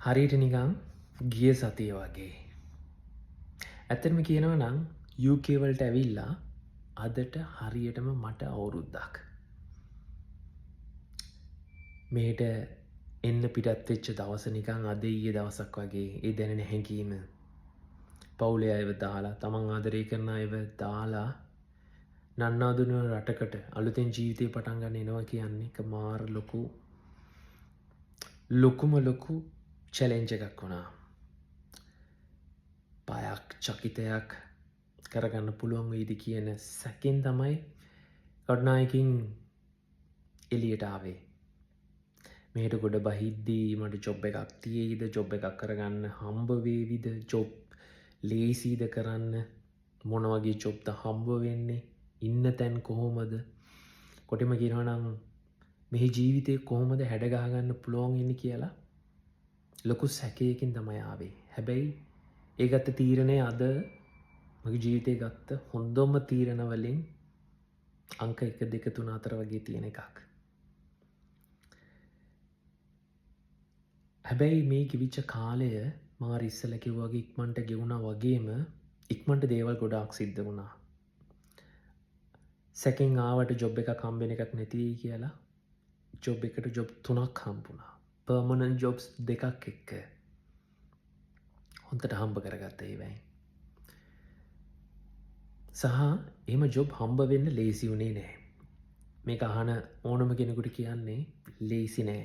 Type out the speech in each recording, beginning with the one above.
හරියට නිකං ගිය සතිය වගේ. ඇත්තටම කියනවා නම් UK වලට ඇවිල්ලා අදට හරියටම මට අවුරුද්දක්. මේට එන්න පිටත් වෙච්ච දවස නිකං අද ඊයේ දවසක් වගේ ඒ දැනෙන හැඟීම. පවුලේ අයව දාලා තමන් ආදරය කරන අයව දාලා නන්නාදුන රටකට අලුතෙන් ජීවිතය පටන් ගන්න එනවා කියන්නේ එක මාර ලොකුම චැලෙන්ජ් එකක් වුණා. බයක් චකිතයක් කරගන්න පුළුවන් වෙයිද කියන සැකෙන් තමයි කටුනායකින් එලියට ආවේ. මෙහෙට ගොඩ බහිද්දී මට ජොබ් එකක් තියෙයිද, ජොබ් එකක් කරගන්න හම්බ වේවිද, ජොබ් ලේසිද කරන්න, මොන වගේ ජොබ්ද හම්බ වෙන්නේ, ඉන්න තැන් කොහොමද, කොටිම කියනවා නම් මෙහි ජීවිතේ කොහොමද හැඩගහගන්න පුළුවන් වෙන්නේ කියලා ලොකු සැකයකින් තමයි ආවේ. හැබැයි ඒ ගත්ත තීරණය අද මගේ ජීවිතේ ගත්ත හොඳම තීරණ වලින් අංක 1 2 3 4 වගේ තියෙන එකක්. හැබැයි මේ කිවිච්ච කාලය මාර ඉස්සල කිව්වාගේ ඉක්මනට ගෙවුණා වගේම ඉක්මනට දේවල් ගොඩාක් සිද්ධ වුණා. සැකෙන් ආවට ජොබ් එකක් හම්බෙන එකක් නැති වෙයි කියලා ජොබ් එකට ජොබ් 3ක් හම්බුණා. පර්මනන්ට් ජොබ්ස් 2ක් එක්ක හොඳට හම්බ කරගත්තා ඒවයින්. සහ එහෙම ජොබ් හම්බ වෙන්න ලේසි වුණේ නැහැ. මේක අහන ඕනම කෙනෙකුට කියන්නේ ලේසි නෑ.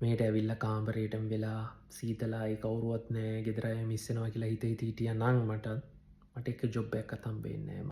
මේට ඇවිල්ලා කාමරේටම වෙලා සීතලයි කවුරුවත් නෑ ගෙදර අය මිස් වෙනවා කියලා හිත හිටියා නම් මට එක ජොබ් එකක් හම්බ වෙන්නේ නෑ.